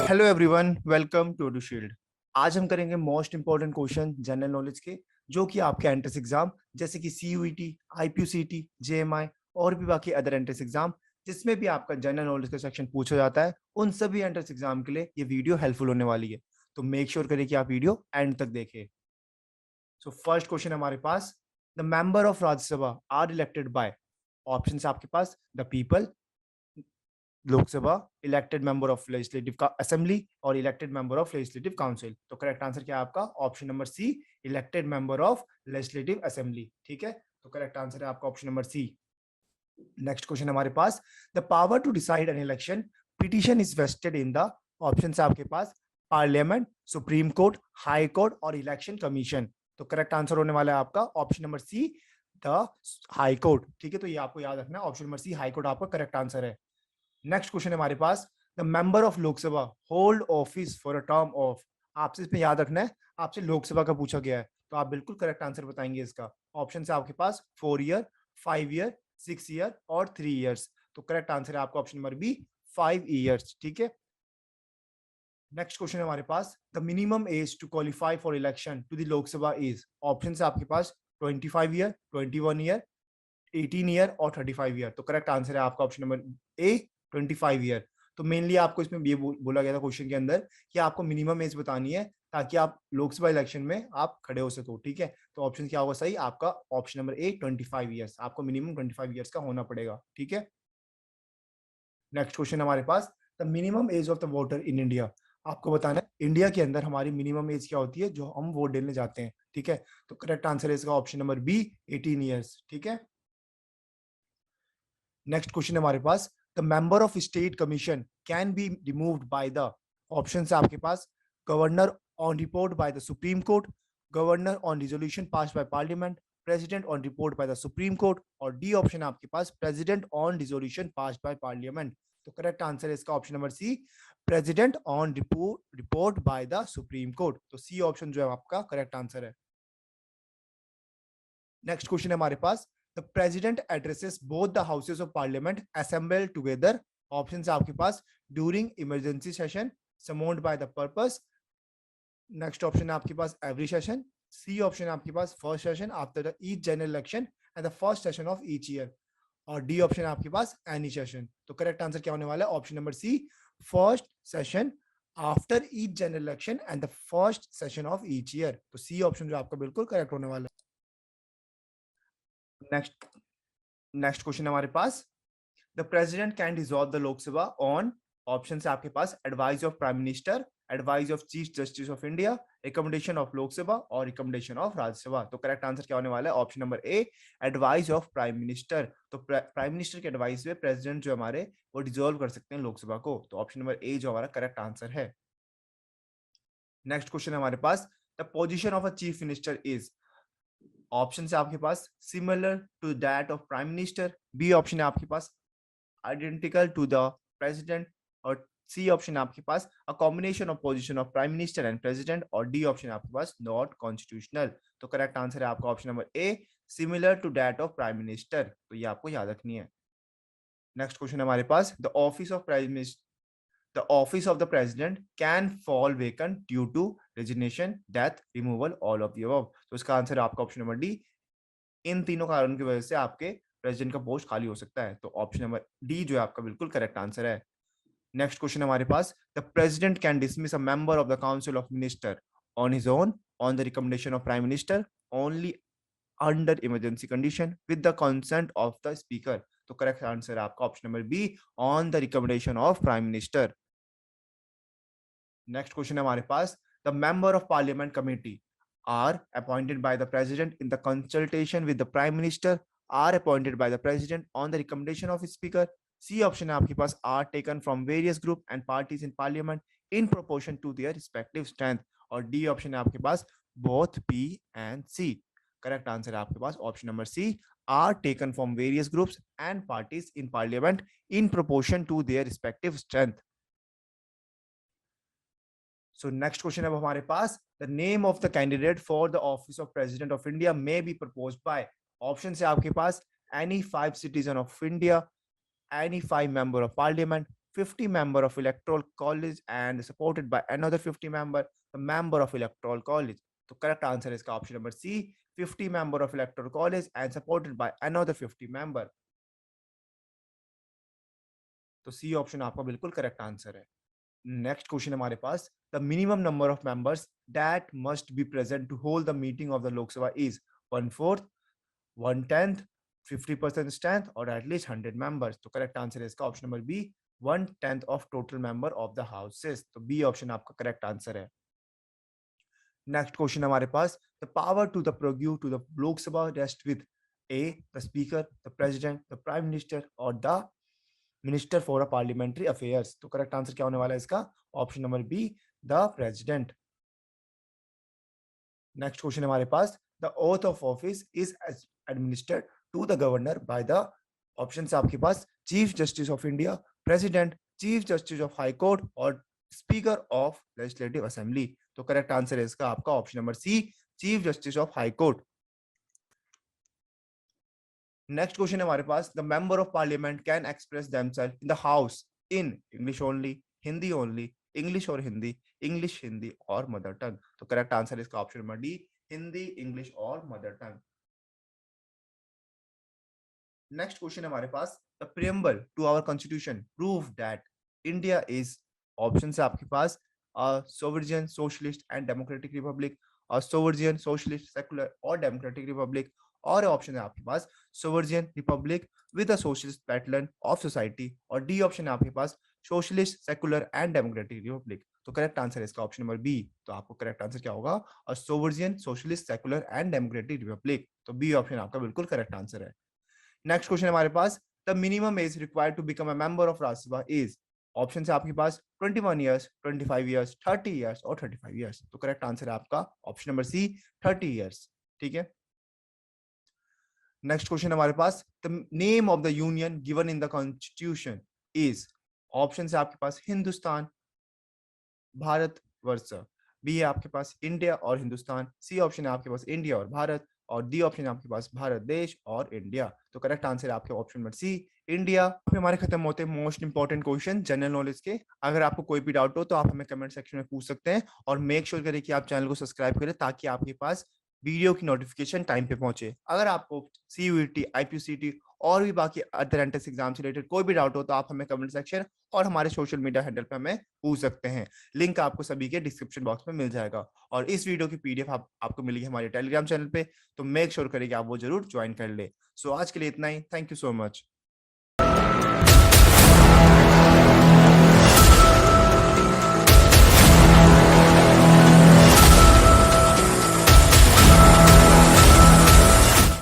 Hello everyone, welcome to the shield. आज हम करेंगे most important question general knowledge के, जो कि आपके एंट्रेंस एग्जाम जैसे कि सीयूईटी, आईपीसीटी, जेएमआई और भी बाकी अदर एंट्रेंस एग्जाम जिसमें भी आपका जनरल नॉलेज का सेक्शन पूछा जाता है, उन सभी एंट्रेंस एग्जाम के लिए ये वीडियो हेल्पफुल होने वाली है। तो मेक श्योर करें कि आप वीडियो एंड तक देखें। सो फर्स्ट क्वेश्चन हमारे पास, the member of Rajya Sabha are elected by, option आपके पास the people, Lok Sabha, elected member of legislative assembly और elected member of legislative council. तो करेक्ट आंसर क्या है आपका? Option number C, elected member of legislative assembly. ठीक है, तो करेक्ट आंसर है आपका option number C. Next question हमारे पास, the power to decide an election petition is vested in the, option है आपके पास parliament, supreme court, high court और इलेक्शन कमीशन। तो करेक्ट आंसर होने वाला है आपका option number C, the high court. ठीक है, तो ये आपको याद रखना है, option number C high court आपका करेक्ट आंसर है। नेक्स्ट क्वेश्चन है हमारे पास, the member of Lok Sabha hold office for a term of, आपसे इसमें याद रखना है, आपसे लोकसभा का पूछा गया है, तो आप बिल्कुल करेक्ट आंसर बताएंगे इसका। ऑप्शन है आपके पास 4 ईयर, 5 ईयर, 6 ईयर और 3 ईयर्स। तो करेक्ट आंसर है आपका ऑप्शन नंबर बी, 5 ईयर्स। ठीक है, नेक्स्ट क्वेश्चन है हमारे पास, the minimum age to qualify for election to the Lok Sabha is, option है आपके पास 25 ईयर, 21 ईयर, 18 ईयर और 35 ईयर। तो करेक्ट आंसर है आपका ऑप्शन नंबर ए, 25 ईयर। तो मेनली आपको इसमें ये बोला गया था क्वेश्चन के अंदर कि आपको मिनिमम एज बतानी है ताकि आप लोकसभा इलेक्शन में आप खड़े हो सको। ठीक है, तो ऑप्शन क्या होगा सही आपका? Option number A, 25 years. आपको मिनिमम 25 ईयर्स का होना पड़ेगा। ठीक है, नेक्स्ट क्वेश्चन हमारे पास, the minimum age of the voter in India, आपको बताना है इंडिया के अंदर हमारी मिनिमम एज क्या होती है जो हम वोट देने जाते हैं। ठीक है, तो करेक्ट आंसर है इसका ऑप्शन नंबर बी, 18 ईयर्स। ठीक है, नेक्स्ट क्वेश्चन हमारे पास, the member of state commission can be removed by the, option है आपके पास governor on report by the supreme court, governor on resolution pass by parliament, president on report by the supreme court और D option है आपके पास president on resolution pass by parliament. तो correct answer है इसका option number C, president on report by the supreme court. तो C option जो है आपका करेक्ट आंसर है। नेक्स्ट क्वेश्चन है हमारे पास, the president addresses both the houses of parliament assemble together, option है आपके पास during emergency session, summoned by the purpose, next option है आपके पास एवरी सेशन, सी ऑप्शन है आपके पास first session after the each general election and the first session of each year और डी ऑप्शन है आपके पास एनी सेशन। तो करेक्ट आंसर क्या होने वाला है? Option number C, first session after each general election and the first session of each year. तो सी ऑप्शन जो आपका बिल्कुल करेक्ट होने वाला है। नेक्स्ट क्वेश्चन हमारे पास, the president can dissolve the Lok Sabha on, option है आपके पास advice of prime minister, advice of chief justice of India, recommendation of Lok Sabha और रिकमेंडेशन ऑफ राज्यसभा। तो करेक्ट आंसर क्या होने वाला है? Option number A, advice of prime minister. तो प्राइम मिनिस्टर के एडवाइस पे प्रेसिडेंट जो हमारे वो डिसॉल्व कर सकते हैं लोकसभा को। तो ऑप्शन नंबर ए जो हमारा करेक्ट आंसर है। नेक्स्ट क्वेश्चन हमारे पास, the position of a chief minister is, option है आपके पास similar to that of prime minister, B option है आपके पास आइडेंटिकल टू द प्रेसिडेंट और सी ऑप्शन आपके पास a combination of position of prime minister and president और डी ऑप्शन आपके पास नॉट कॉन्स्टिट्यूशनल। तो करेक्ट आंसर है आपका option number A, similar to that of prime minister. तो ये आपको याद रखनी है। नेक्स्ट क्वेश्चन हमारे पास, the office of prime minister, the office of the president can fall vacant due to resignation, death, removal, all of the above। तो इसका आंसर आपका ऑप्शन नंबर डी, इन तीनों कारणों की वजह से आपके प्रेसिडेंट का पोस्ट खाली हो सकता है। तो ऑप्शन नंबर डी जो है आपका बिल्कुल करेक्ट आंसर है। नेक्स्ट क्वेश्चन हमारे पास, the president can dismiss a member of the council of minister on his own on the recommendation of prime minister only under emergency condition with the consent of the speaker. तो correct answer है आपका option number B, on the recommendation of prime minister. Next question है हमारे पास, the member of parliament committee are appointed by the president in the consultation with the prime minister, are appointed by the president on the recommendation of speaker, C option है आपके पास are taken from various group and parties in parliament in proportion to their respective strength और D option है आपके पास both B and C. Correct answer है आपके पास option number C, are taken from various groups and parties in parliament in proportion to their respective strength. So next question अब हमारे पास, the name of the candidate for the office of president of India may be proposed by, option है आपके पास any 5 citizen of India, any 5 member of parliament, 50 member of electoral college and supported by another 50 member, the member of electoral college. तो correct answer है इसका option number C, 50 member of electoral college and supported by another 50 member. तो C option आपका बिल्कुल correct answer है. Next question हमारे पास, the minimum number of members that must be present to hold the meeting of the Lok Sabha is 1/4, 1/10, 50% strength or at least 100 members. तो correct answer है इसका option number B, 1/10 of total member of the houses. तो B option आपका correct answer है. Next question हमारे पास, the power to the produce to the Lok Sabha rest with a the speaker, the president, the prime minister और the minister for parliamentary affairs. तो correct answer क्या होने वाला है इसका, option number B, the president. Next question हमारे पास, the oath of office is administered to the governor by the, option है आपके पास, chief justice of India, president, chief justice of high court और स्पीकर ऑफ लेजिस्लेटिव असेंबली. तो correct answer है इसका आपका option number C, chief justice of high court. Next question है हमारे पास, the member of parliament can express themselves in the house in English only, Hindi only, English और Hindi, English Hindi और mother टंग. तो करेक्ट आंसर है इसका option number D, Hindi, English और mother tongue. Next question है हमारे पास, the preamble to our constitution prove that India is, option है आपके पास, sovereign socialist and democratic republic, sovereign socialist secular और डेमोक्रेटिक रिपब्लिक, और ऑप्शन है आपके पास sovereign republic with a socialist pattern of society, और डी ऑप्शन है आपके पास socialist secular and democratic republic. तो करेक्ट आंसर है इसका ऑप्शन नंबर बी. तो आपको करेक्ट आंसर क्या होगा, sovereign socialist secular and democratic republic. तो बी ऑप्शन आपका बिल्कुल करेक्ट आंसर है. नेक्स्ट क्वेश्चन हमारे पास, the minimum age required to become a member of Rajya Sabha is, option है आपके पास 21 ईयर्स, 25 ईयर्स, 30 ईयर्स और 35 ईयर्स. तो करेक्ट आंसर है आपका ऑप्शन नंबर सी, 30 ईयर्स. ठीक है. नेक्स्ट क्वेश्चन हमारे पास, the name of the union given in the constitution is, option है आपके पास हिंदुस्तान, भारत वर्ष, बी है आपके पास इंडिया और हिंदुस्तान, सी ऑप्शन है आपके पास इंडिया और भारत, और डी ऑप्शन है आपके पास भारत देश और इंडिया. तो करेक्ट आंसर है आपके ऑप्शन नंबर सी, इंडिया. हमारे खत्म होते हैं most important question general knowledge के. अगर आपको कोई भी डाउट हो तो आप हमें कमेंट सेक्शन में पूछ सकते हैं, और मेक श्योर करें कि आप चैनल को सब्सक्राइब करें ताकि आपके पास वीडियो की नोटिफिकेशन टाइम पे पहुंचे. अगर आपको सीयूईटी, आईपीसीटी और भी बाकी अदर एंट्रेंस एग्जाम से रिलेटेड कोई भी डाउट हो तो आप हमें कमेंट सेक्शन और हमारे सोशल मीडिया हैंडल पे हमें पूछ सकते हैं. लिंक आपको सभी के डिस्क्रिप्शन बॉक्स में मिल जाएगा, और इस वीडियो की पीडीएफ आपको मिलेगी हमारे टेलीग्राम चैनल पे. तो मेक श्योर करें कि आप वो जरूर ज्वाइन कर ले. सो आज के लिए इतना ही. Thank you so much.